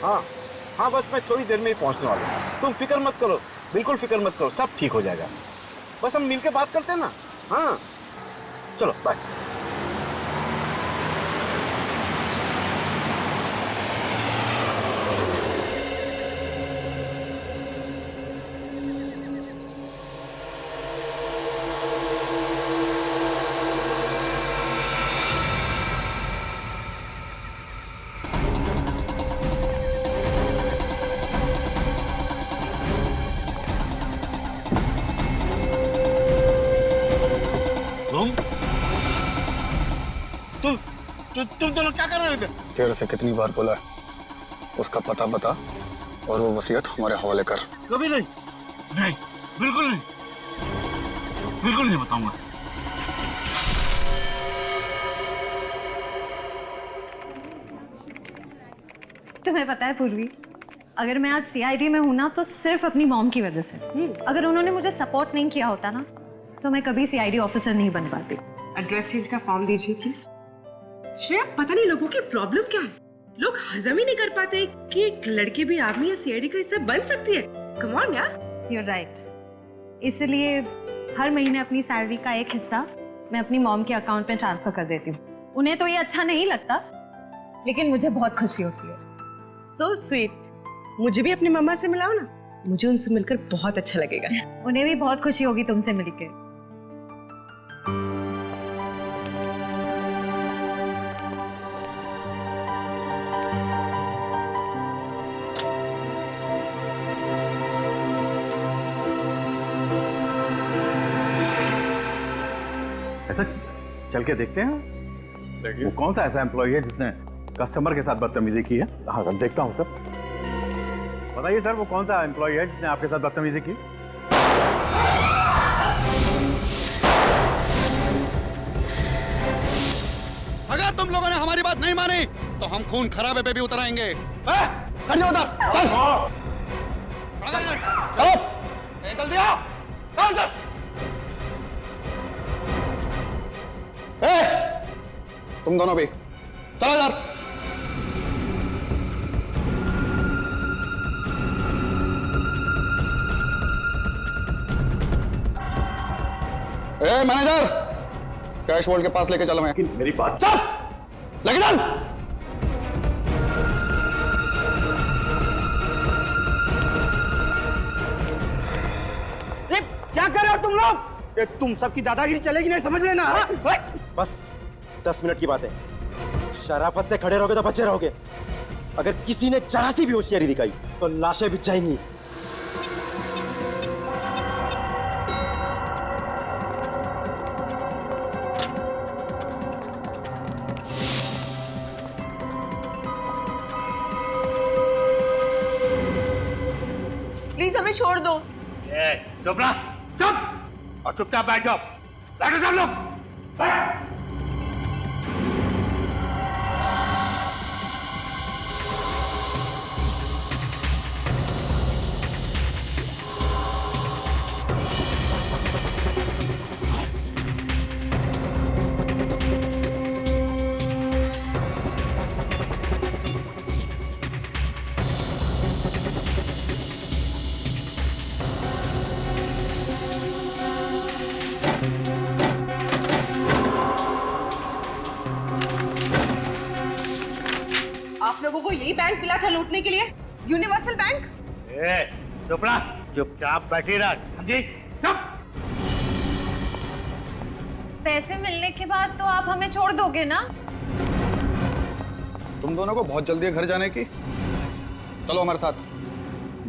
हाँ हाँ, बस मैं थोड़ी देर में ही पहुंचने वाला हूँ। तुम फिक्र मत करो, बिल्कुल फिक्र मत करो, सब ठीक हो जाएगा। बस हम मिलके बात करते हैं ना। हाँ चलो बाय। तुम दोनों क्या कर रहे थे? तेरे से कितनी बार बोला है, उसका पता बता और वो वसीयत हमारे हवाले कर। कभी नहीं, नहीं, बिल्कुल नहीं, बिल्कुल नहीं बताऊंगा। तुम्हें पता है पूर्वी, अगर मैं आज सीआईडी में हूं ना तो सिर्फ अपनी मॉम की वजह से। अगर उन्होंने मुझे सपोर्ट नहीं किया होता ना तो मैं कभी सीआईडी ऑफिसर नहीं बन पाती। एड्रेस चेंज का फॉर्म दीजिए प्लीज। श्रेया, पता नहीं लोगों की प्रॉब्लम क्या है, लोग हजम ही नहीं कर पाते कि एक लड़की भी आर्मी या सीआईडी का हिस्सा बन सकती है। कम ऑन यार। You're right. इसलिए हर महीने अपनी सैलरी का एक हिस्सा मैं अपनी मॉम के अकाउंट में ट्रांसफर कर देती हूँ। उन्हें तो ये अच्छा नहीं लगता, लेकिन मुझे बहुत खुशी होती है। So sweet. मुझे भी अपनी मम्मा से मिलाओ ना, मुझे उनसे मिलकर बहुत अच्छा लगेगा। उन्हें भी बहुत खुशी होगी तुमसे मिलकर। ऐसा चल के देखते हैं। देखिए वो कौन सा ऐसा एम्प्लॉय है जिसने कस्टमर के साथ बदतमीजी की है? हाँ सर, देखता हूँ सर। बताइए सर, वो कौन सा एम्प्लॉय है जिसने आपके साथ बदतमीजी की? अगर तुम लोगों ने हमारी बात नहीं मानी तो हम खून खराबे पे भी उतर आएंगे। खड़े उधर, चल। चलो, जल्दी आओ, चल। तुम दोनों भी चलो इधर। मैनेजर, कैश वॉल्ट के पास लेके चलो। मैं मेरी बात चल, लेके चल। क्या कर रहे हो तुम लोग? तुम सबकी दादागिरी चलेगी नहीं, समझ लेना। बस 10 मिनट की बात है। शराफत से खड़े रहोगे तो बचे रहोगे। अगर किसी ने जरा सी भी होशियारी दिखाई तो लाशें बिछ जाएंगी। प्लीज हमें छोड़ दो। चुप रहा, चुप, और चुपचाप बैठ जाओ। बैठो सब लोग, बैठ। आप लोगों को यही बैंक मिला था लूटने के लिए, यूनिवर्सल बैंक। चुप रहा, चुपचाप बैठी रह, समझी? चुप। पैसे मिलने के बाद तो आप हमें छोड़ दोगे ना? तुम दोनों को बहुत जल्दी है घर जाने की। चलो हमारे साथ,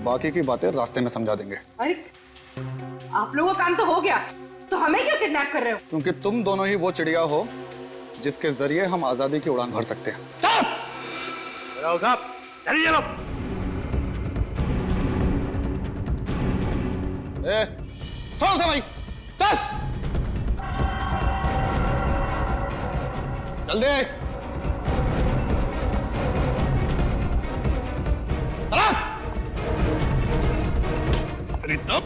बाकी की बातें रास्ते में समझा देंगे। अरे आप लोगों का काम तो हो गया, तो हमें क्यों किडनैप कर रहे हो? क्योंकि तुम दोनों ही वो चिड़िया हो जिसके जरिए हम आजादी की उड़ान भर सकते हैं। साहब, चलिए चलो। छोड़ो से भाई, चल जल्दी। चला। अरे तब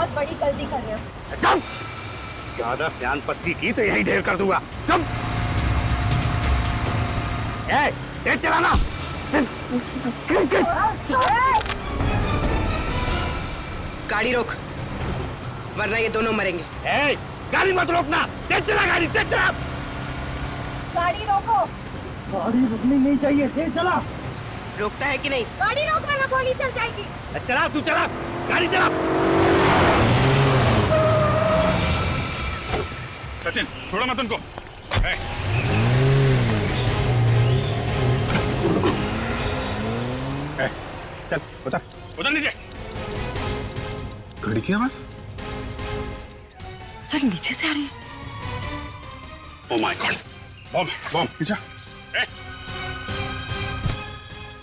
बहुत बड़ी गलती कर रहे हो। ज्यादा सियान पत्ती की तो यही ढेर कर दूंगा। चुप! तेज चलाना। गाड़ी रोक, वरना ये दोनों मरेंगे। गाड़ी मत रोकना, तेज चला गाड़ी, तेज चला। गाड़ी रोको। गाड़ी रुकनी नहीं चाहिए, तेज चला। रोकता है कि नहीं? गाड़ी रोक वरना गोली चल जाएगी। चला, तू चला, गाड़ी चला। सचिन छोड़ो मत उनको। चल उतर। उधर नीचे। गाड़ी की आवाज? सर नीचे से आ रही है। ओह माय गॉड, बम बम। पीछा।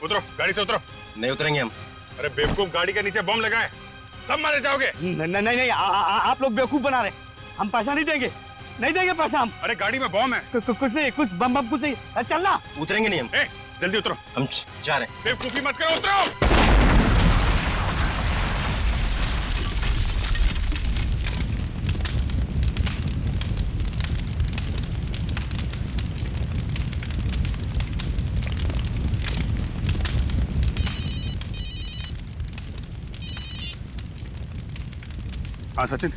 उतरो, गाड़ी से उतरो। नहीं उतरेंगे हम। अरे बेवकूफ, गाड़ी के नीचे बम लगाए, सब मारे जाओगे। नहीं, आप लोग बेवकूफ बना रहे। हम पैसा नहीं देंगे, नहीं देंगे पैसा हम। अरे गाड़ी में बम है। कुछ नहीं, कुछ बम कुछ नहीं। चलना। उतरेंगे नहीं हम। जल्दी उतरो। हम जा रहे हैं। बेवकूफी मत करो, उतरो। हाँ सचिन,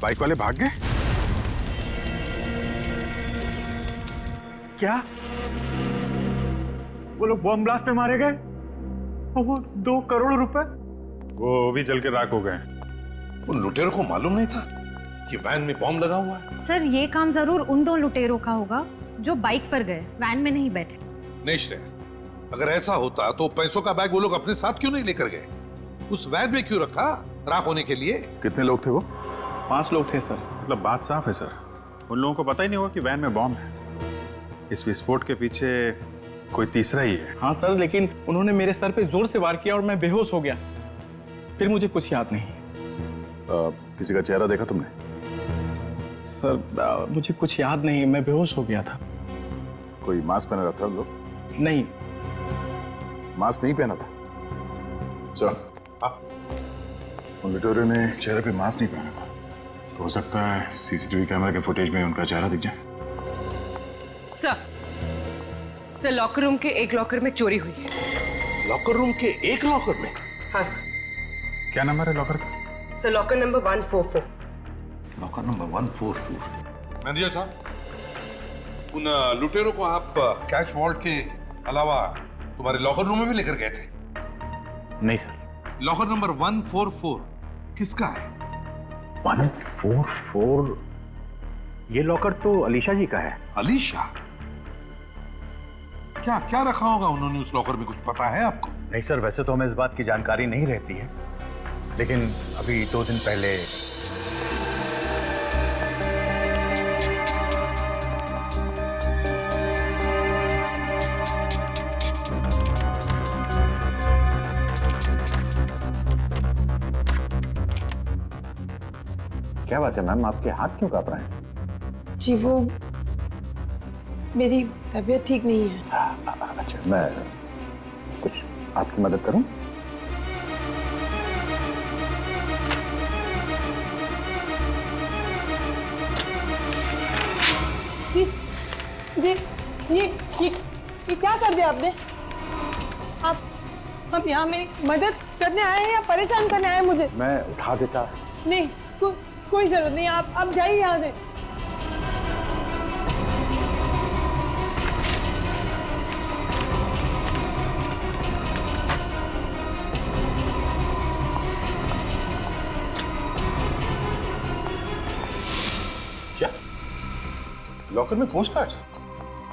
बाइक वाले भाग गए? क्या? वो लोग बम ब्लास्ट में मारे गए? और वो 2 करोड़ रुपए? वो भी जल के राख हो गए। उन लुटेरों को मालूम नहीं था कि वैन में बॉम्ब लगा हुआ है। सर ये काम जरूर उन 2 लुटेरों का होगा जो बाइक पर गए, वैन में नहीं बैठे। नहीं श्रेया, अगर ऐसा होता तो पैसों का बैग वो लोग अपने साथ क्यों नहीं लेकर गए? उस वैन में क्यों रखा? राख होने के लिए? कितने लोग थे वो? 5 लोग थे सर। मतलब बात साफ है सर, उन लोगों को पता ही नहीं होगा कि वैन में बॉम्ब है। इस विस्फोट के पीछे कोई तीसरा ही है। हाँ सर, लेकिन उन्होंने मेरे सर पे जोर से वार किया और मैं बेहोश हो गया। फिर मुझे कुछ याद नहीं। किसी का चेहरा देखा तुमने? सर मुझे कुछ याद नहीं, मैं बेहोश हो गया था। कोई मास्क पहना था लोग? नहीं। मास्क नहीं पहना था? चल, उन लुटेरों ने चेहरे पे मास्क नहीं पहना था, तो हो सकता है सीसीटीवी कैमरा के फुटेज में उनका चेहरा दिख जाए। सर लॉकर रूम के एक लॉकर में चोरी हुई है। लॉकर रूम के एक लॉकर में? हाँ सर। क्या नंबर है लॉकर का? Sir locker number 144। Locker number 144। Manager साहब, उन लुटेरों को आप कैश वॉल्ट के अलावा तुम्हारे लॉकर रूम में भी लेकर गए थे? नहीं सर। लॉकर नंबर 144 किसका है? 144? ये लॉकर तो अलीशा जी का है। अलीशा? क्या क्या रखा होगा उन्होंने उस लॉकर में, कुछ पता है आपको? नहीं सर, वैसे तो हमें इस बात की जानकारी नहीं रहती है, लेकिन अभी 2 दिन पहले क्या बात है मैम, आपके हाथ क्यों कांप रहे हैं? जी वो मेरी तबीयत ठीक नहीं है। अच्छा, मैं कुछ आपकी मदद करूं? जी जी ये क्या कर दिया आपने? आप यहाँ मेरी मदद करने आए हैं या परेशान करने आए हैं मुझे? मैं उठा देता। नहीं, कोई जरूरत नहीं, आप जाइए यहाँ से। क्या लॉकर में पोस्ट कार्ड्स?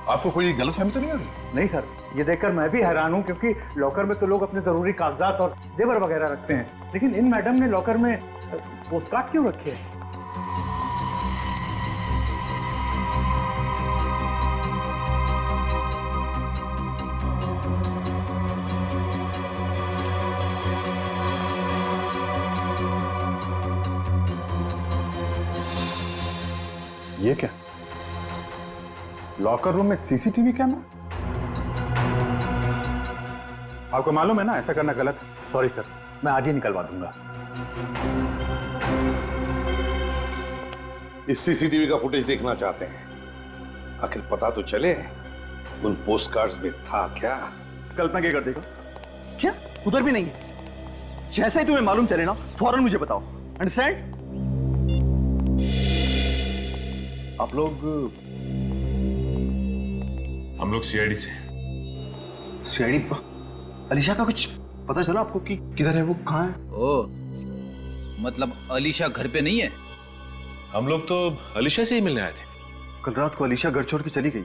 आपको कोई गलतफहमी तो नहीं हो रही? नहीं सर, ये देखकर मैं भी हैरान हूं, क्योंकि लॉकर में तो लोग अपने जरूरी कागजात और जेवर वगैरह रखते हैं, लेकिन इन मैडम ने लॉकर में पोस्टकार्ड क्यों रखे हैं? ये क्या? लॉकर रूम में सीसीटीवी कैमरा? आपको मालूम है ना ऐसा करना गलत है। सॉरी सर, मैं आज ही निकलवा दूंगा। इस सीसीटीवी का फुटेज देखना चाहते हैं, आखिर पता तो चले उन पोस्ट कार्ड्स में था क्या। कल्पना क्या कर देगा? क्या उधर भी नहीं है? जैसा ही तुम्हें मालूम चले ना फौरन मुझे बताओ, अंडरस्टैंड? आप लोग? हम लोग सीआईडी से। सीआईडी? अलीशा का कुछ पता चला आपको कि किधर है वो, कहाँ है? ओ, मतलब अलीशा घर पे नहीं है? हम लोग तो अलीशा से ही मिलने आए थे। कल रात को अलीशा घर छोड़ के चली गई।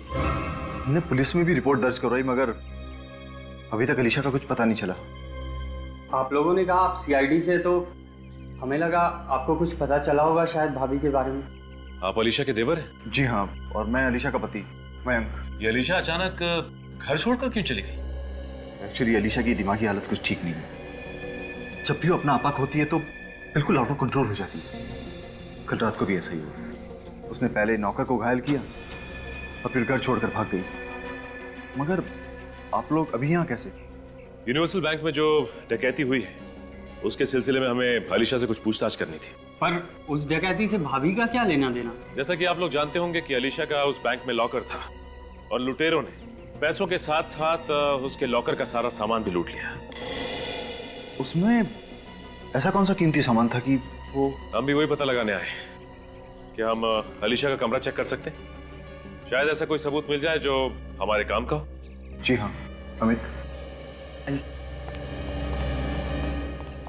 हमने पुलिस में भी रिपोर्ट दर्ज करवाई, मगर अभी तक अलीशा का कुछ पता नहीं चला। आप लोगों ने कहा आप सीआईडी से, तो हमें लगा आपको कुछ पता चला होगा शायद भाभी के बारे में। आप अलीशा के देवर हैं? जी हाँ, और मैं अलीशा का पति मयंक। ये अलीशा अचानक घर छोड़कर क्यों चली गई? एक्चुअली अलीशा की दिमागी हालत कुछ ठीक नहीं है। जब भी वो अपना आपा होती है तो बिल्कुल आउट ऑफ कंट्रोल हो जाती है। कल रात को भी ऐसा ही हुआ। उसने पहले नौकर को घायल किया और फिर घर छोड़कर भाग गई। मगर आप लोग अभी यहाँ कैसे? यूनिवर्सल बैंक में जो डकैती हुई है उसके सिलसिले में हमें अलीशा से कुछ पूछताछ करनी थी। पर उस डकैती से भाभी का क्या लेना देना? जैसा कि आप लोग जानते होंगे कि अलीशा का उस बैंक में लॉकर था और लुटेरों ने पैसों के साथ साथ उसके लॉकर का सारा सामान भी लूट लिया। उसमें ऐसा कौन सा कीमती सामान था कि वो? हम भी वही पता लगाने आए कि हम अलीशा का कमरा चेक कर सकते हैं। शायद ऐसा कोई सबूत मिल जाए जो हमारे काम का हो। जी हाँ अमित।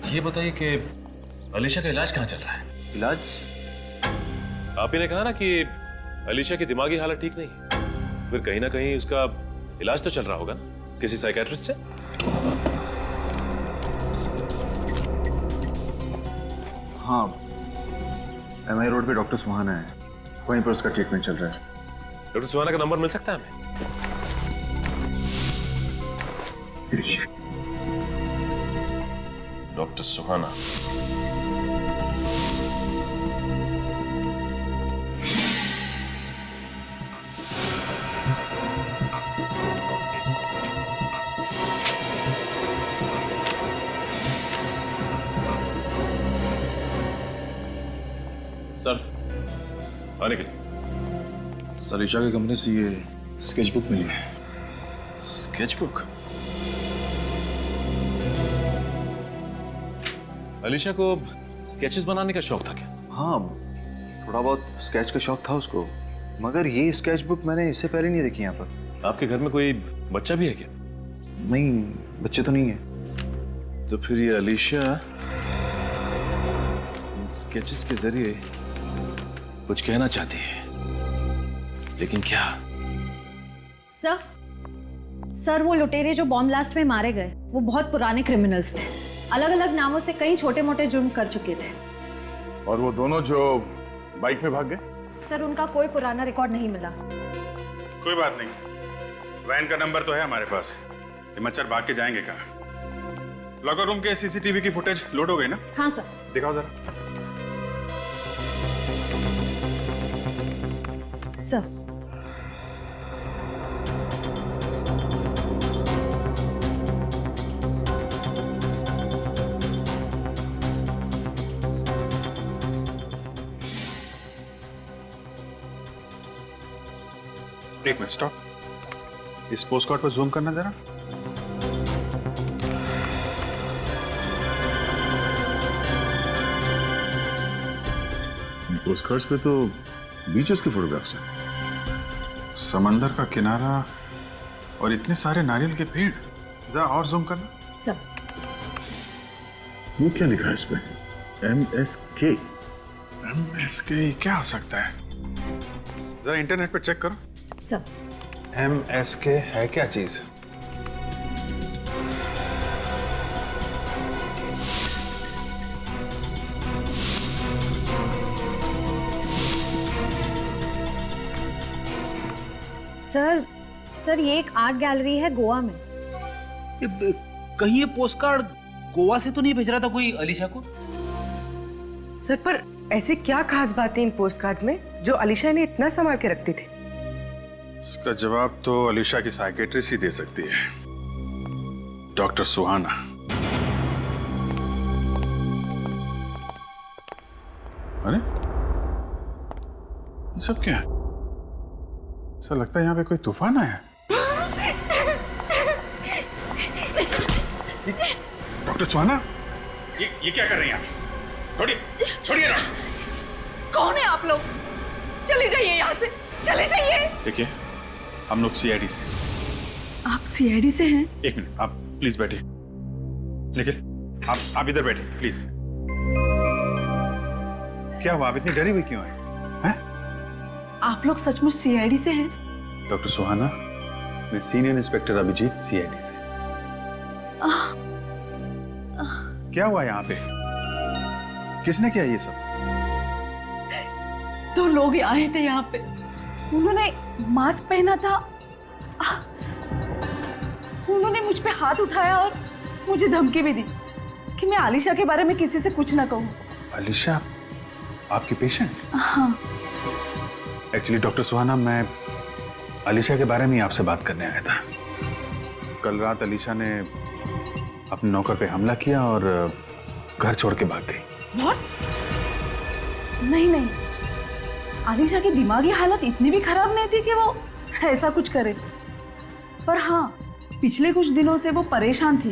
ये बताइए कि अलीशा का इलाज कहाँ चल रहा है? इलाज? आप ही ने कहा ना कि अलीशा की दिमागी हालत ठीक नहीं है, फिर कहीं ना कहीं उसका इलाज तो चल रहा होगा ना किसी साइकियाट्रिस्ट से? हाँ, MI रोड पे डॉक्टर सुहाना है, वहीं पर उसका ट्रीटमेंट चल रहा है। डॉक्टर सुहाना का नंबर मिल सकता है हमें? डॉक्टर सुहाना। सर आने के लिए। सर अलीशा के कमरे से ये स्केचबुक मिली है। स्केचबुक? अलीशा को स्केचेस बनाने का शौक था क्या? हाँ, थोड़ा बहुत स्केच का शौक था उसको, मगर ये स्केच बुक मैंने इससे पहले नहीं देखी यहाँ पर। आपके घर में कोई बच्चा भी है क्या? नहीं, बच्चे तो नहीं है। तो फिर ये अलीशा स्केचेस के जरिए कुछ कहना चाहती है, लेकिन क्या? सर वो लुटेरे जो बॉम्ब ब्लास्ट में मारे गए वो बहुत पुराने क्रिमिनल्स थे। अलग अलग नामों से कई छोटे मोटे जुर्म कर चुके थे। और वो दोनों जो बाइक में भाग गए? सर उनका कोई पुराना रिकॉर्ड नहीं मिला। कोई बात नहीं, वैन का नंबर तो है हमारे पास। ये मच्छर भाग के जाएंगे कहाँ? लॉकर रूम के सीसीटीवी की फुटेज लोड हो गई ना? हाँ सर। दिखाओ जरा। सर एक मिनट स्टॉप। इस पोस्ट कार्ड पर जूम करना जरा। पोस्ट कार्ड्स पे तो बीचेस के फोटोग्राफ्स हैं, समंदर का किनारा और इतने सारे नारियल के पेड़। जरा और जूम करना। सर ये क्या लिखा है इस पे? MSK। MSK क्या हो सकता है? जरा इंटरनेट पे चेक करो। सर MSK है क्या चीज? सर ये एक आर्ट गैलरी है गोवा में। कहीं ये पोस्टकार्ड गोवा से तो नहीं भेज रहा था कोई अलीशा को? सर पर ऐसी क्या खास बात है इन पोस्ट कार्ड्स में जो अलीशा ने इतना संभाल के रखती थी? इसका जवाब तो अलीशा की साइकेट्रिस्ट ही दे सकती है, डॉक्टर सुहाना। अरे ये सब क्या है? ऐसा लगता है यहाँ पे कोई तूफान आया है। डॉक्टर सुहाना, ये क्या कर रही हैं आप? छोड़िए ना। कौन है आप लोग? चले जाइए यहाँ से, चले जाइए। देखिए, हम लोग सीआईडी से। आप सीआईडी से हैं? एक मिनट, आप प्लीज बैठिए। निखिल, आप इधर बैठिए प्लीज। क्या हुआ? आप इतनी डरी हुई क्यों है? आप लोग सचमुच सीआईडी से हैं? डॉक्टर सुहाना, मैं सीनियर इंस्पेक्टर अभिजीत, सीआईडी से। क्या हुआ यहाँ पे? किसने किया ये सब? दो लोग आए थे यहाँ पे, उन्होंने मास्क पहना था, उन्होंने मुझ पे हाथ उठाया और मुझे धमकी भी दी कि मैं आलिशा के बारे में किसी से कुछ ना कहूँ। आलिशा, आपकी पेशेंट? हाँ। एक्चुअली डॉक्टर सुहाना, मैं आलिशा के बारे में ही आपसे बात करने आया था। कल रात आलिशा ने अपने नौकर पे हमला किया और घर छोड़ के भाग गई। What? नहीं, आलिशा की दिमागी हालत इतनी भी खराब नहीं थी कि वो ऐसा कुछ करे। पर हाँ, पिछले कुछ दिनों से वो परेशान थी।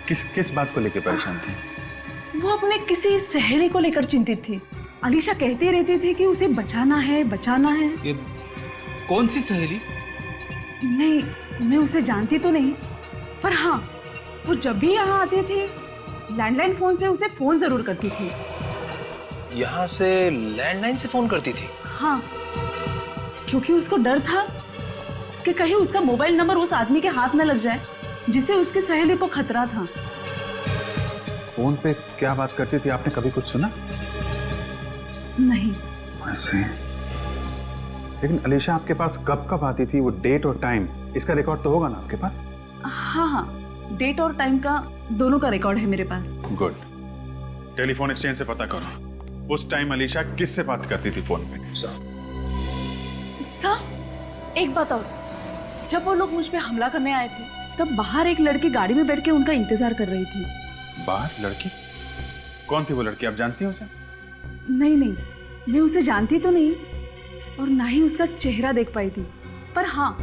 किस बात को लेकर परेशान थी? वो अपने किसी सहेली को लेकर चिंतित थी। आलिशा कहती रहती थी कि उसे बचाना है। ये कौन सी सहेली? नहीं, मैं उसे जानती तो नहीं, पर हाँ, वो जब भी यहाँ आती थी लैंडलाइन फोन से उसे फोन जरूर करती थी। यहाँ से लैंडलाइन से फोन करती थी? हाँ, क्योंकि उसको डर था कि कहीं उसका मोबाइल नंबर उस आदमी के हाथ न लग जाए जिसे उसकी सहेली को खतरा था। फोन पे क्या बात करती थी, आपने कभी कुछ सुना? नहीं। ऐसे? लेकिन अलीशा आपके पास कब आती थी, वो डेट और टाइम, इसका रिकॉर्ड तो होगा ना आपके पास? हाँ, डेट और टाइम का दोनों का रिकॉर्ड है मेरे पास। गुड। टेलीफोन एक्सचेंज से पता करो उस टाइम अलीशा किससे बात करती थी फोन पे। सर, एक बात और, जब वो लोग मुझ पे हमला करने आए थे तब बाहर एक लड़की गाड़ी में बैठ के उनका इंतजार कर रही थी। बाहर लड़की? कौन थी वो लड़की, आप जानती हैं उसे? नहीं, मैं उसे जानती तो नहीं और ना ही उसका चेहरा देख पाई थी, पर हाँ,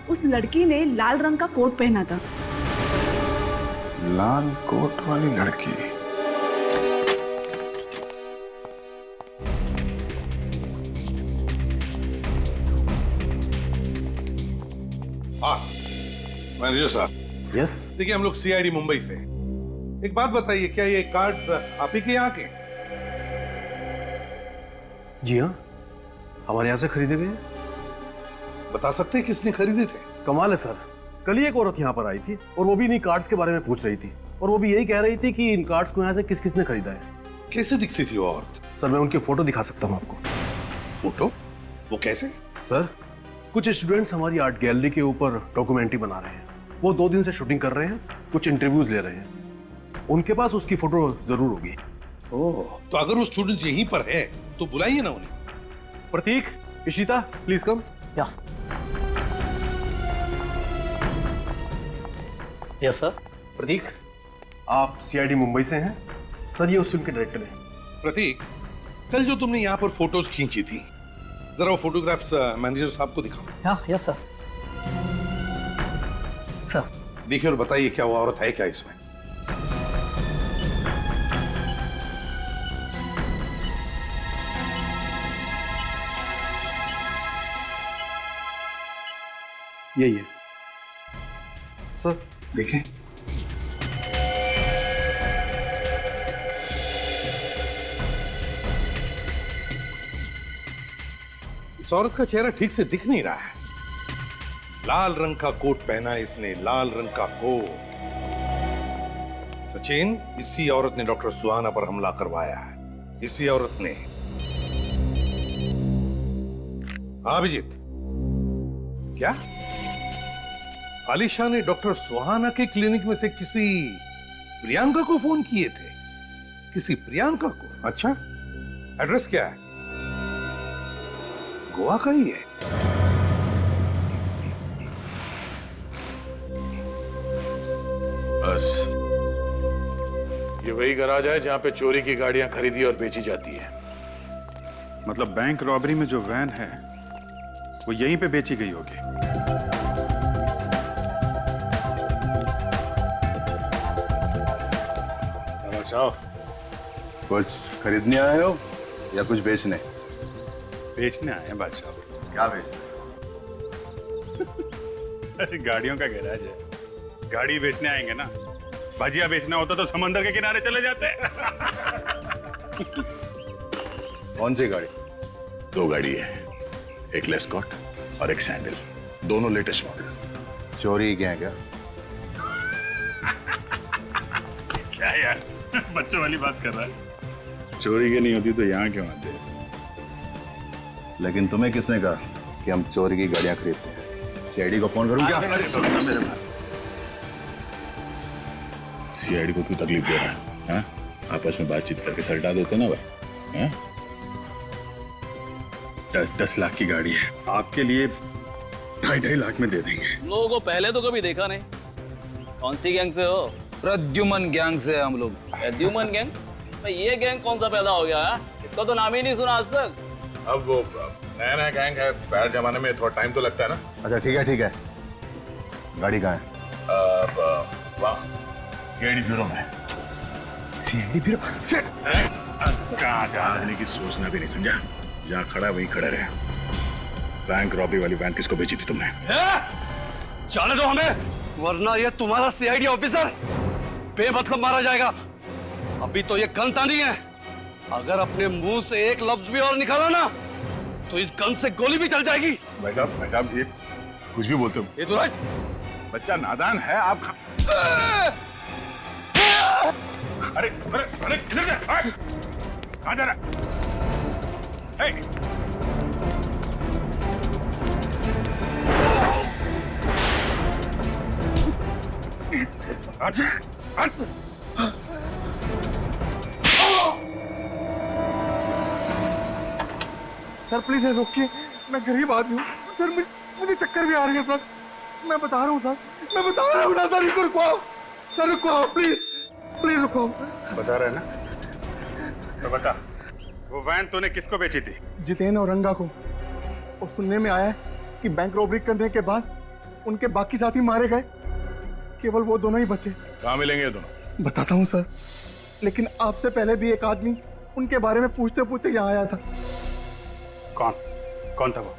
उस लड़की ने लाल रंग का कोट पहना था। लाल कोट वाली लड़की? हाँ, मैनेजर साहब। यस। देखिए, हम लोग सीआईडी मुंबई से। एक बात बताइए, क्या ये कार्ड्स आप ही के यहाँ के? जी हाँ, हमारे यहाँ से खरीदे गए। बता सकते हैं किसने खरीदे थे? कमाल है सर, कल ही एक औरत यहाँ पर आई थी और वो भी इन्हीं कार्ड्स के बारे में पूछ रही थी और वो भी यही कह रही थी कि इन कार्ड्स को यहाँ से किस किसने खरीदा है। कैसे दिखती थी वो औरत? सर, मैं उनकी फोटो दिखा सकता हूँ आपको। फोटो? वो कैसे? सर, कुछ स्टूडेंट्स हमारी आर्ट गैलरी के ऊपर डॉक्यूमेंट्री बना रहे हैं। वो 2 दिन से शूटिंग कर रहे हैं, कुछ इंटरव्यूज ले रहे हैं। उनके पास उसकी फोटो जरूर होगी। ओह, तो अगर वो स्टूडेंट्स यहीं पर है तो बुलाइए ना उन्हें। प्रतीक, इशिता, प्लीज कम। या यस सर। प्रतीक, आप सीआईडी मुंबई से हैं? सर, ये उस फिल्म के डायरेक्टर हैं। प्रतीक, कल जो तुमने यहाँ पर फोटोज खींची थी, जरा वो फोटोग्राफ्स मैनेजर साहब को दिखाओ। हाँ, यस सर। सर, देखिए और बताइए, क्या वो औरत है क्या इसमें? यही है सर, देखें। इस औरत का चेहरा ठीक से दिख नहीं रहा है। लाल रंग का कोट पहना है इसने, लाल रंग का कोट। सचिन, इसी औरत ने डॉक्टर सुहाना पर हमला करवाया है। इसी औरत ने। हाँ अभिजीत, क्या आलिशा ने डॉक्टर सुहाना के क्लिनिक में से किसी प्रियंका को फोन किए थे? किसी प्रियंका को? अच्छा, एड्रेस क्या है? गोवा का ही है। बस ये वही गराज है जहां पे चोरी की गाड़ियां खरीदी और बेची जाती है। मतलब बैंक रॉबरी में जो वैन है वो यहीं पे बेची गई होगी। अच्छा, कुछ खरीदने आए हो या कुछ बेचने? बेचने आए हैं बादशाह। क्या बेचना? अरे गाड़ियों का गैराज है, गाड़ी बेचने आएंगे ना। भजिया बेचना होता तो समंदर के किनारे चले जाते। कौन सी गाड़ी? 2 गाड़ी है, एक लेस्कॉट और एक सैंडल, दोनों लेटेस्ट मॉडल। चोरी क्या है क्या? क्या यार, बच्चों वाली बात कर रहा है। चोरी की नहीं होती तो यहाँ क्यों आते? लेकिन तुम्हें किसने कहा कि हम चोरी की गाड़ियां खरीदते हैं? सीआईडी को फोन करूं क्या? सीआईडी को क्यों तकलीफ दे रहा है? हाँ? आपस में बातचीत करके सलटा देते ना भाई। हाँ? 10 लाख की गाड़ी है, आपके लिए 2.5 लाख में दे देंगे। लोगों को पहले तो कभी देखा नहीं। कौन सी गैंग से हो? प्रद्युमन गैंग से हम लोग। प्रद्युमन गैंग? भाई ये गैंग कौन सा पैदा हो गया है? इसका तो नाम ही नहीं सुना आज तक। अब वो नया नया गैंग है, पहले जमाने में थोड़ा टाइम तो लगता है ना। अच्छा ठीक है, गाड़ी कहाँ है? सीआईडी ब्यूरो में। CID bureau? कहाँ जाने की सोचना भी नहीं, समझा? जहाँ खड़ा वहीं खड़े रहे। बैंक रॉबरी वाली वैन किसको बेची थी तुमने? जाने दो हमें, वरना ये तुम्हारा सीआईडी ऑफिसर बेमतलब मारा जाएगा। अभी तो ये गन तानी है, अगर अपने मुंह से एक लफ्ज भी और निकाला ना तो इस गन से गोली भी चल जाएगी। भाई साहब ये कुछ भी बोलते हो। ये तो राइट, बच्चा नादान है आप। अरे अरे अरे किधर जा? कहाँ जा रहा? सर प्लीज रोकिए, मैं गरीब आदमी हूँ सर, मुझे चक्कर भी आ रही है सर। मैं बता रहा हूँ सर, मैं बता रहा हूँ ना सर, रुको सर, रुको प्लीज रुको। बता रहा है ना, तो बता, वो वैन तूने किसको बेची थी? जितेन और रंगा को। और सुनने में आया है कि बैंक रॉबरी करने के बाद उनके बाकी साथी मारे गए, केवल वो दोनों ही बचे। कहाँ मिलेंगे ये दोनों? बताता हूँ सर, लेकिन आपसे पहले भी एक आदमी उनके बारे में पूछते पूछते यहाँ आया था। कौन था वो?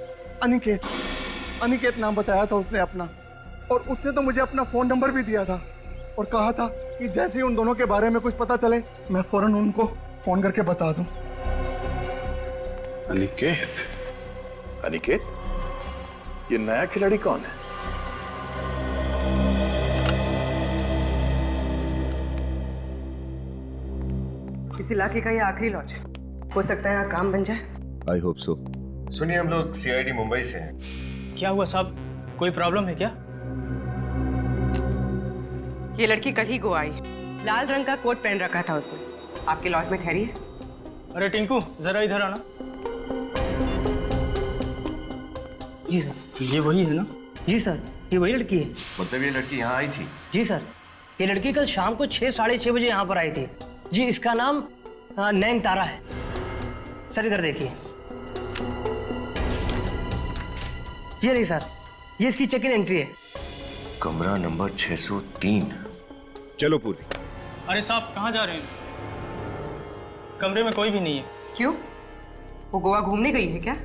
अनिकेत नाम बताया था उसने अपना, और उसने तो मुझे अपना फोन नंबर भी दिया था और कहा था कि जैसे ही उन दोनों के बारे में कुछ पता चले मैं फौरन उनको फोन करके बता दूं। अनिकेत? ये नया खिलाड़ी कौन है? इस इलाके का ये आखिरी लॉज है, हो सकता है यहाँ काम बन जाए। I hope so. सुनिए, हम लोग सीआईडी मुंबई से हैं। क्या हुआ साहब, कोई प्रॉब्लम है क्या? ये लड़की कल ही गोवा आई, लाल रंग का कोट पहन रखा था उसने। आपके लॉज में ठहरी है। अरे टिंकू जरा इधर आना। जी सर, ये वही है ना? जी सर, ये वही लड़की है। मतलब ये लड़की यहाँ आई थी? जी सर, ये लड़की कल शाम को 6 साढ़े 6 बजे यहाँ पर आई थी। जी, इसका नाम नैन तारा है। सर इधर देखिए, ये नहीं सर, ये इसकी चेक इन एंट्री है। कमरा नंबर 603। चलो पूरी। अरे साहब कहाँ जा रहे हैं? कमरे में कोई भी नहीं है। क्यों, वो गोवा घूमने गई है क्या?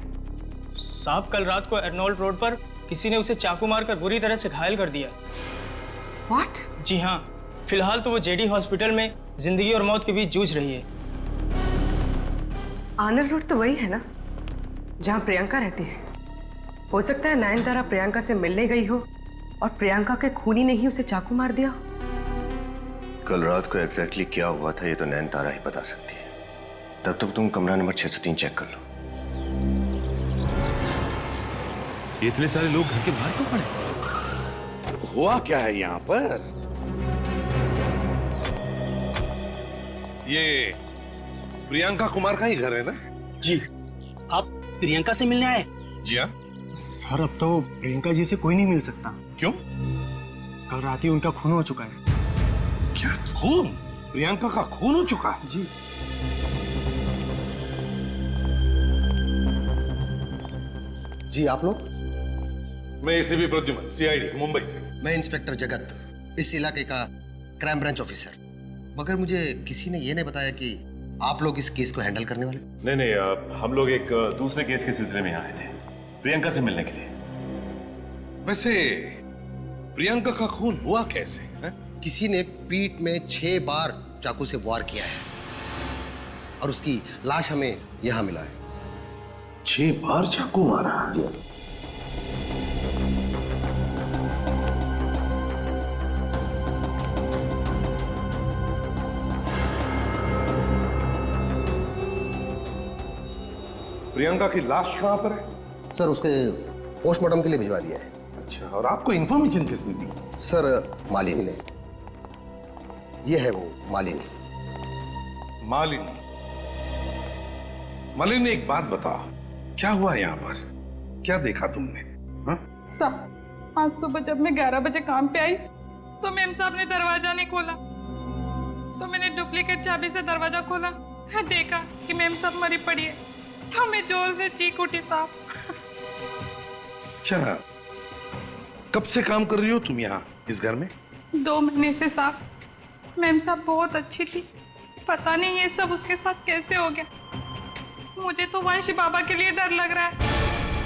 साहब कल रात को अर्नोल्ड रोड पर किसी ने उसे चाकू मारकर बुरी तरह से घायल कर दिया। What? जी हाँ, फिलहाल तो वो जेडी हॉस्पिटल में जिंदगी और मौत के बीच जूझ रही है। आर्नल्ड रोड तो वही है ना जहाँ प्रियंका रहती है। हो सकता है नयनतारा प्रियंका से मिलने गई हो और प्रियंका के खूनी ने ही उसे चाकू मार दिया। कल रात को एग्जैक्टली क्या हुआ था ये तो नयनतारा ही बता सकती है। तब तक तुम कमरा नंबर 603 चेक कर लो। इतने सारे लोग घर के बाहर क्यों खड़े? हुआ क्या है यहाँ पर? ये प्रियंका कुमार का ही घर है ना? जी, आप प्रियंका से मिलने आए? जी हाँ सर, अब तो प्रियंका जी से कोई नहीं मिल सकता। क्यों? कल रात ही उनका खून हो चुका है। क्या खून? प्रियंका का खून हो चुका है? जी। जी आप लोग? मैं एसीपी प्रद्युमन, सीआईडी मुंबई से। मैं इंस्पेक्टर जगत, इस इलाके का क्राइम ब्रांच ऑफिसर। मगर मुझे किसी ने ये नहीं बताया कि आप लोग इस केस को हैंडल करने वाले। नहीं, हम लोग एक दूसरे केस के सिलसिले में आए थे, प्रियंका से मिलने के लिए। वैसे प्रियंका का खून हुआ कैसे है? किसी ने पीठ में 6 बार चाकू से वार किया है और उसकी लाश हमें यहां मिला है। 6 बार चाकू मारा? प्रियंका की लाश कहां पर है? सर उसके पोस्टमार्टम के लिए भिजवा दिया है। अच्छा, और आपको इंफॉर्मेशन किसने दी? सर मालिनी ने। ये है वो मालिनी। मालिनी? मालिनी एक बात बता, क्या हुआ यहाँ पर? क्या देखा तुमने? साहब, आज सुबह जब मैं 11 बजे काम पे आई तो मेम साहब ने दरवाजा नहीं खोला, तो मैंने डुप्लीकेट चाबी से दरवाजा खोला, देखा कि मेम साहब मरी पड़ी है, तो मैं जोर से चीख उठी साहब। अच्छा, कब से काम कर रही हो तुम यहाँ इस घर में? 2 महीने से साहब। मेम साहब बहुत अच्छी थी, पता नहीं ये सब उसके साथ कैसे हो गया। मुझे तो वंश बाबा के लिए डर लग रहा है,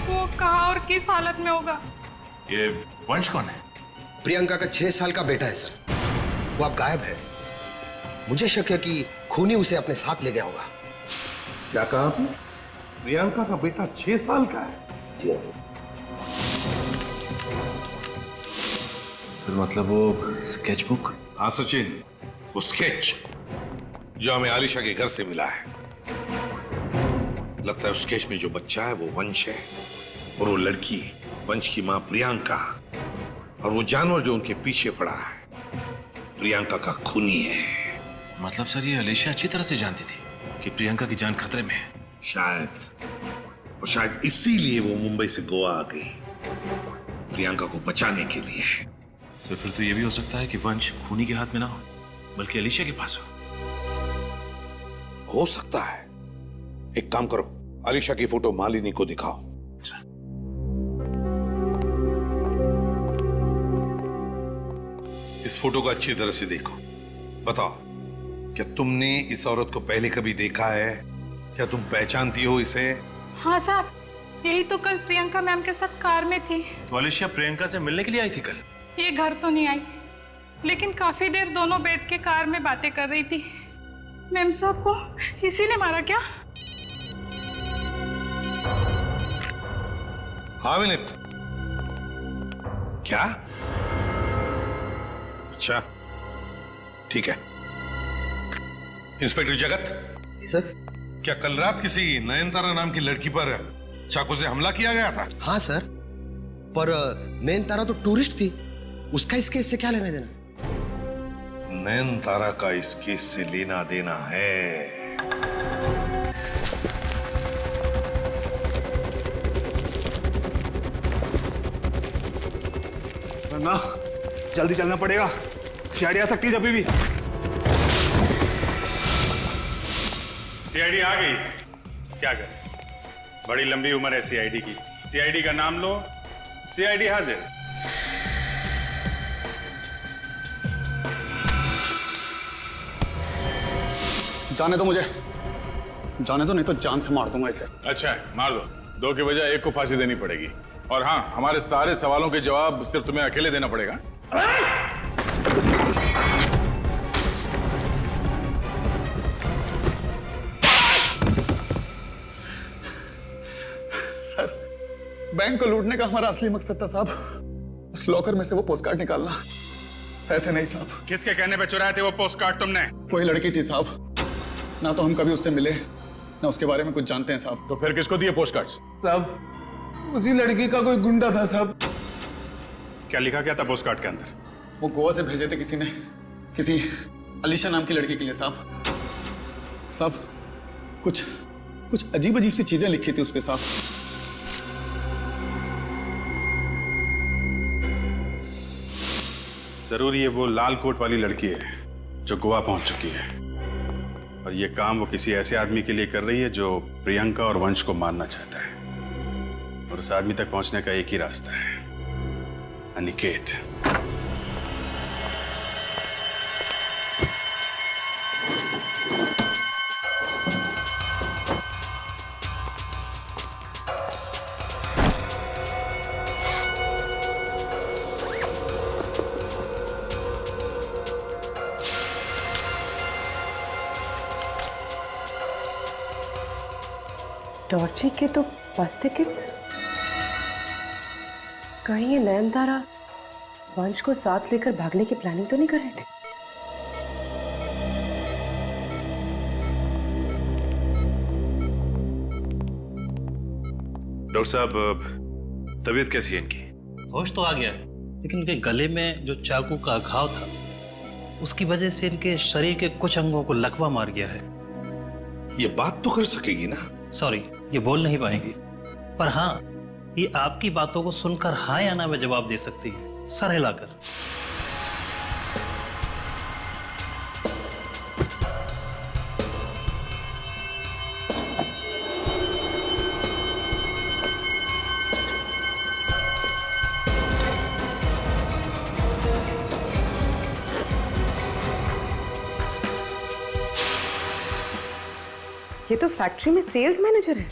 वो कहाँ और किस हालत में होगा। ये वंश कौन है? प्रियंका का 6 साल का बेटा है सर, वो अब गायब है। मुझे शक है कि खूनी उसे अपने साथ ले गया होगा। क्या कहा आपने? प्रियंका का बेटा 6 साल का है? सर मतलब वो स्केचबुक? हाँ सचिन, वो स्केच जो हमें आलिशा के घर से मिला है। लगता है उस स्केच में जो बच्चा है वो वंश है, और वो लड़की वंश की मां प्रियंका, और वो जानवर जो उनके पीछे पड़ा है प्रियंका का खूनी है। मतलब सर ये आलिशा अच्छी तरह से जानती थी कि प्रियंका की जान खतरे में है। शायद, और शायद इसीलिए वो मुंबई से गोवा आ गई, प्रियंका को बचाने के लिए। सर फिर तो ये भी हो सकता है कि वंश खूनी के हाथ में ना हो, बल्कि आलिशा के पास हो सकता है। एक काम करो, आलिशा की फोटो मालिनी को दिखाओ। इस फोटो को अच्छी तरह से देखो। बताओ, क्या तुमने इस औरत को पहले कभी देखा है? क्या तुम पहचानती हो इसे? हाँ साहब, यही तो कल प्रियंका मैम के साथ कार में थी। तो आलिशा प्रियंका से मिलने के लिए आई थी कल? ये घर तो नहीं आई, लेकिन काफी देर दोनों बैठ के कार में बातें कर रही थी। मैम साहब को इसी ने मारा क्या? हाँ विनीत, क्या? अच्छा ठीक है। इंस्पेक्टर जगत। सर। क्या कल रात किसी नयनतारा नाम की लड़की पर चाकू से हमला किया गया था? हाँ सर, पर नयनतारा तो टूरिस्ट थी, उसका इस केस से क्या लेना देना? नयनतारा का इस केस से लेना देना है। ना जल्दी चलना पड़ेगा, सीआईडी आ सकती है जब भी। सीआईडी आ गई, क्या करें? बड़ी लंबी उम्र है सीआईडी की। सीआईडी का नाम लो, सीआईडी हाजिर। जाने दो मुझे, जाने दो, नहीं तो जान से मार दूंगा इसे। अच्छा है, मार दो। 2 की बजाय 1 को फांसी देनी पड़ेगी। और हाँ, हमारे सारे सवालों के जवाब सिर्फ तुम्हें अकेले देना पड़ेगा। सर, बैंक को लूटने का हमारा असली मकसद था साहब, उस लॉकर में से वो पोस्ट कार्ड निकालना। ऐसे नहीं साहब। किसके कहने पे चुराए थे वो पोस्ट कार्ड तुमने? वही लड़की थी साहब, ना तो हम कभी उससे मिले ना उसके बारे में कुछ जानते हैं साहब। तो फिर किसको दिए पोस्ट कार्ड? साहब, उसी लड़की का कोई गुंडा था साहब। क्या लिखा क्या था पोस्ट कार्ड के अंदर? वो गोवा से भेजे थे किसी ने, किसी आलिशा नाम की लड़की के लिए साहब। सब कुछ अजीब अजीब सी चीजें लिखी थी उस पे साहब। जरूर ये वो लाल कोट वाली लड़की है जो गोवा पहुंच चुकी है, और ये काम वो किसी ऐसे आदमी के लिए कर रही है जो प्रियंका और वंश को मारना चाहता है। और उस आदमी तक पहुंचने का एक ही रास्ता है, अनिकेत। डॉर्ची के तो बस टिकट्स। कहीं ये नयनतारा वंश को साथ लेकर भागने की प्लानिंग तो नहीं कर रहे थे? डॉक्टर साहब, तबीयत कैसी है इनकी? होश तो आ गया है, लेकिन इनके गले में जो चाकू का घाव था उसकी वजह से इनके शरीर के कुछ अंगों को लकवा मार गया है। ये बात तो कर सकेगी ना? सॉरी, ये बोल नहीं पाएंगी, पर हाँ, ये आपकी बातों को सुनकर हाँ या ना में जवाब दे सकती है, सर हिलाकर। ये तो फैक्ट्री में सेल्स मैनेजर है,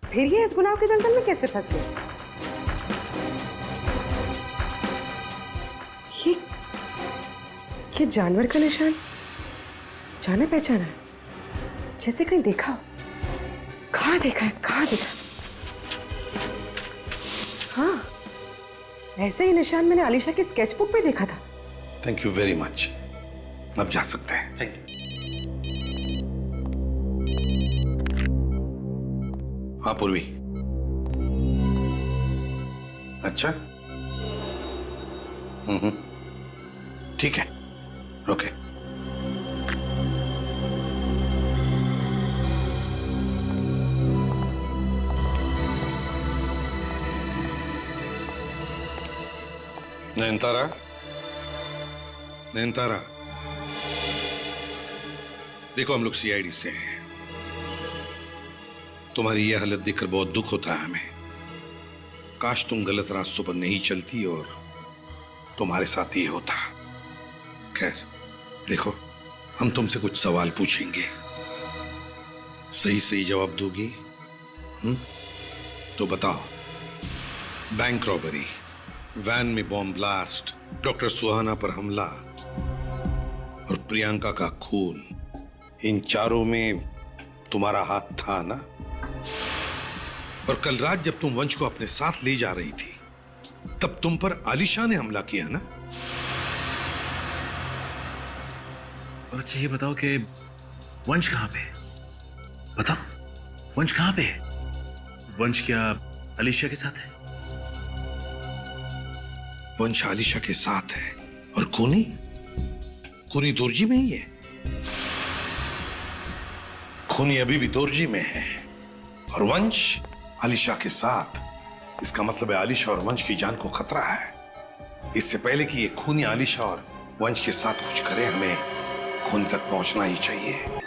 फिर ये इस गुनाह के दलदल में कैसे फंस गए? ये जानवर का निशान जाना पहचाना है, जैसे कहीं देखा हो। कहाँ देखा है, कहाँ देखा? हाँ, ऐसे ही निशान मैंने आलिशा की स्केचबुक पे देखा था। Thank you very much. अब जा सकते हैं। Thank you. हाँ पूर्वी। अच्छा, ठीक है, ओके। नयनतारा, नयनतारा, देखो हम लोग सीआईडी से हैं। तुम्हारी यह हालत देखकर बहुत दुख होता है हमें। काश तुम गलत रास्तों पर नहीं चलती और तुम्हारे साथ ये होता। खैर, देखो हम तुमसे कुछ सवाल पूछेंगे, सही सही जवाब दोगी? तो बताओ, बैंक रॉबरी, वैन में बॉम्ब ब्लास्ट, डॉक्टर सुहाना पर हमला और प्रियंका का खून, इन चारों में तुम्हारा हाथ था ना? और कल रात जब तुम वंश को अपने साथ ले जा रही थी, तब तुम पर आलिशा ने हमला किया ना? और अच्छा ये बताओ कि वंश कहां पे? बताओ, वंश कहां पे है? वंश क्या आलिशा के साथ है? वंश आलिशा के साथ है और खूनी? खूनी दोरजी में ही है। खूनी अभी भी दोरजी में है और वंश आलिशा के साथ। इसका मतलब है आलिशा और वंश की जान को खतरा है। इससे पहले कि ये खूनी आलिशा और वंश के साथ कुछ करे, हमें खून तक पहुंचना ही चाहिए।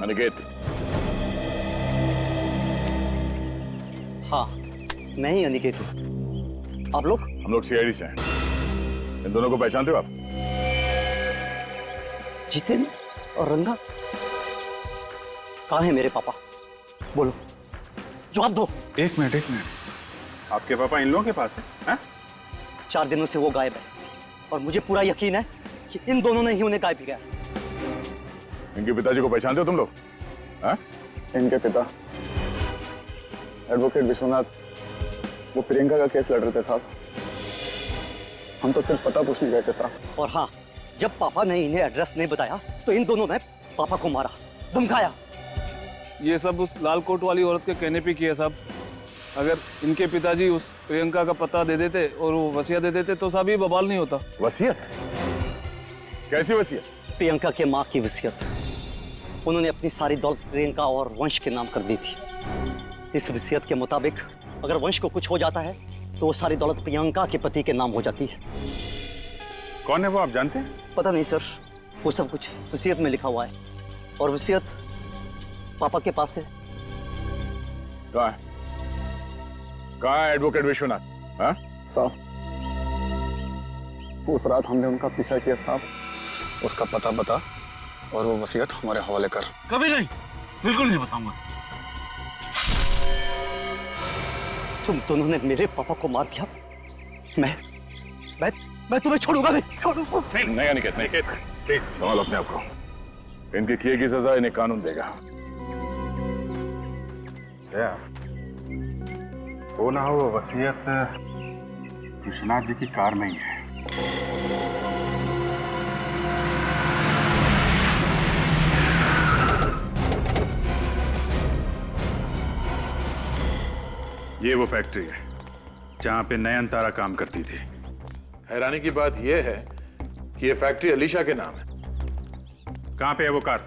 अनिकेत। हाँ, मैं ही अनिकेत हूँ। आप लोग? हम लोग सीआईडी से हैं। इन दोनों को पहचानते हो आप? जितेन और रंगा? कहाँ है मेरे पापा? बोलो, जवाब दो। एक मिनट। आपके पापा इन लोगों के पास है? हा? 4 दिनों से वो गायब है और मुझे पूरा यकीन है कि इन दोनों ने ही उन्हें गायब किया। इनके पिताजी को पहचानते हो तुम लोग? हा? इनके पिता एडवोकेट विश्वनाथ, वो प्रियंका का केस लड़ रहे थे साहब। हम तो सिर्फ पता पूछने गए थे साहब। और हाँ, जब पापा ने इन्हें एड्रेस नहीं बताया तो इन दोनों ने पापा को मारा, धमकाया। ये सब उस लाल कोट वाली औरत के कहने पे किया साहब। अगर इनके पिताजी उस प्रियंका का पता दे देते और वो वसीयत दे देते तो साहब ये बवाल नहीं होता। वसीयत? कैसी वसीयत? प्रियंका के माँ की वसीयत। उन्होंने अपनी सारी दौलत प्रियंका और वंश के नाम कर दी थी। इस वसीयत के मुताबिक अगर वंश को कुछ हो जाता है तो वो सारी दौलत प्रियंका के पति के नाम हो जाती है। कौन है वो, आप जानते हैं? पता नहीं सर, वो सब कुछ वसीयत में लिखा हुआ है और वसीयत पापा के पास है। कहाँ है एडवोकेट विश्वनाथ? हाँ साहब, उस रात हमने उनका पीछा किया साहब। उसका पता बता और वो वसीयत हमारे हवाले कर। कभी नहीं, बिल्कुल नहीं बताऊंगा। तुम दोनों ने मेरे पापा को मार दिया। मैं तुम्हें छोड़ूंगा नहीं। नहीं अनिकेत, नहीं, प्लीज संभालो अपने आप को। इनकी किए की सजा इन्हें कानून देगा। क्या वो ना हो, वसीयत विश्वनाथ जी की कार में ही है। ये वो फैक्ट्री है जहां पे नयन तारा काम करती थी। हैरानी की बात यह है कि ये फैक्ट्री अलीशा के नाम है। कहां पे है वो कार?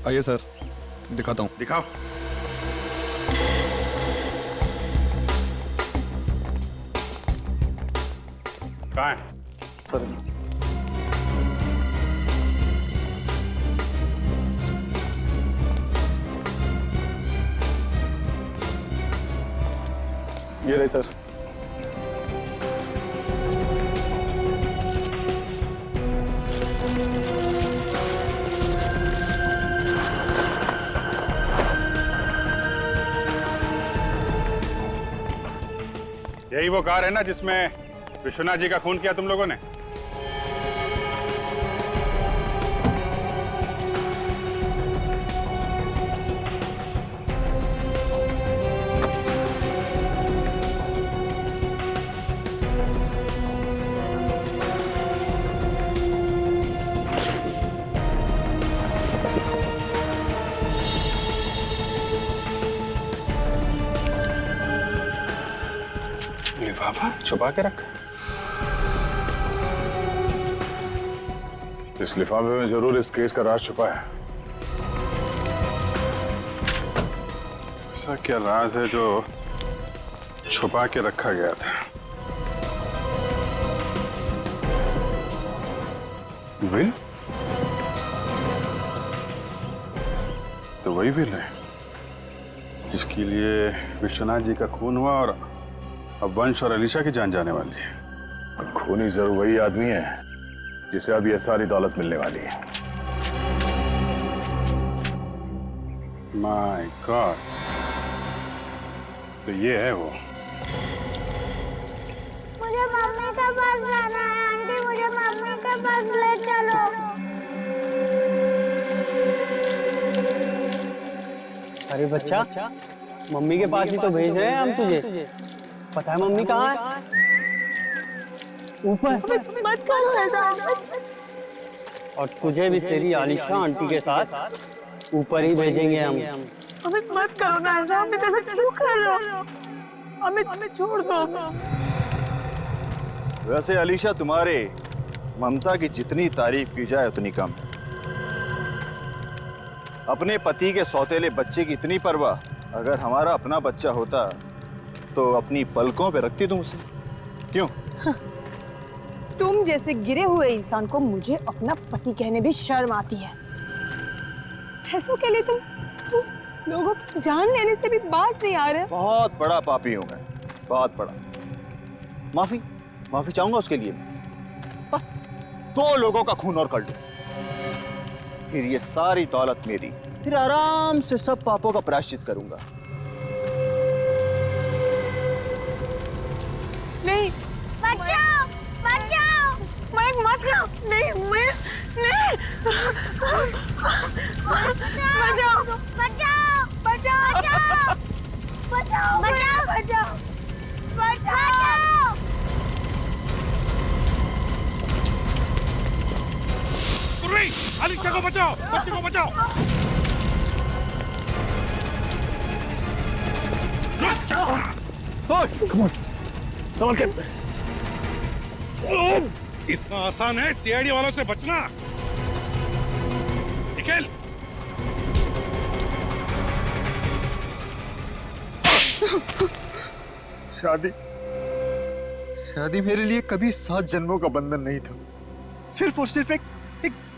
आइए सर, दिखाता हूं। दिखाओ। कहां है? ये रहे सर। यही वो कार है ना जिसमें विश्वनाथ जी का खून किया तुम लोगों ने? लिफाफा छुपा के रखा। इस लिफाफे में जरूर इस केस का राज छुपा है। ऐसा क्या राज है जो छुपा के रखा गया था? विल? तो वही विल है जिसके लिए विश्वनाथ जी का खून हुआ और अब वंश और अलीशा की जान जाने वाली है। खूनी जरूर वही आदमी है जिसे अब ये सारी दौलत मिलने वाली है। माय गॉड, तो ये है वो। मुझे मम्मी के पास जाना है। आंटी, मुझे मम्मी के पास ले चलो। अरे बच्चा, मम्मी के पास ही तो भेज रहे हैं हम तुझे। पता है मम्मी कहाँ है? ऊपर। मत करो ऐसा। और तुझे भी तेरी आलिशा आंटी के साथ ऊपर ही भेजेंगे हम। अमित मत करो ना ऐसा। अमित ऐसा क्यों कर रहे हो? अमित छोड़ दो। वैसे अलीशा, तुम्हारे ममता की जितनी तारीफ की जाए उतनी कम। अपने पति के सौतेले बच्चे की इतनी परवाह अगर हमारा अपना बच्चा होता तो अपनी पलकों पे रखती तुम उसे। क्यों? तुम जैसे गिरे हुए इंसान को मुझे अपना पति कहने भी शर्म आती है। ऐसों के लिए तुम लोगों की जान लेने से भी बात नहीं आ रहे। बहुत बड़ा पापी हूं मैं, बहुत बड़ा। माफी चाहूंगा उसके लिए। बस 2 लोगों का खून और कर लूं, फिर ये सारी दौलत मेरी। फिर आराम से सब पापों का प्रायश्चित करूंगा। नहीं, बचाओ, बचाओ। मैं मत लो। नहीं, मैं नहीं। बचाओ, बचाओ, बचाओ, बचाओ, बचाओ, बचाओ। अलीशा को बचाओ, बच्चे को बचाओ। संभल के। इतना आसान है सीआईडी वालों से बचना? निखिल, शादी शादी मेरे लिए कभी 7 जन्मों का बंधन नहीं था, सिर्फ और सिर्फ एक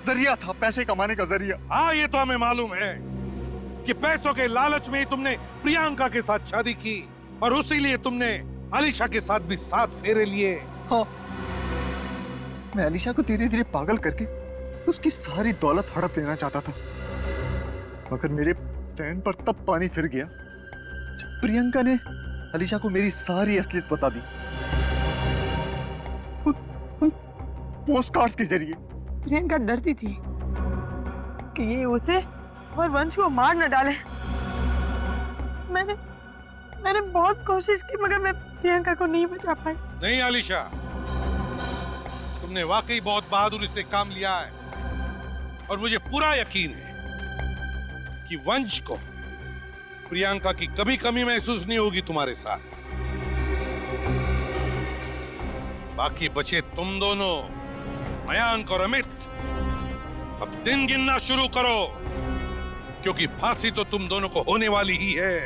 जरिया था, पैसे कमाने का जरिया। हाँ, ये तो हमें मालूम है कि पैसों के लालच में ही तुमने प्रियंका के साथ शादी की और उसी लिए तुमने अलीशा के साथ भी 7 फेरे लिए। हाँ, मैं अलीशा को धीरे धीरे पागल करके उसकी सारी दौलत हड़प लेना चाहता था, मगर मेरे प्लान पर तब पानी फिर गया जब प्रियंका ने अलीशा को मेरी सारी असलियत बता दी, पोस्ट कार्ड्स के जरिए। प्रियंका डरती थी कि ये उसे और वंश को मार न डाले। मैंने बहुत कोशिश की मगर मैं प्रियंका को नहीं बचा पाई। नहीं अलीशा, तुमने वाकई बहुत बहादुरी से काम लिया है और मुझे पूरा यकीन है कि वंश को प्रियंका की कभी कमी महसूस नहीं होगी तुम्हारे साथ। बाकी बचे तुम दोनों, मयांक और अमित, अब दिन गिनना शुरू करो क्योंकि फांसी तो तुम दोनों को होने वाली ही है।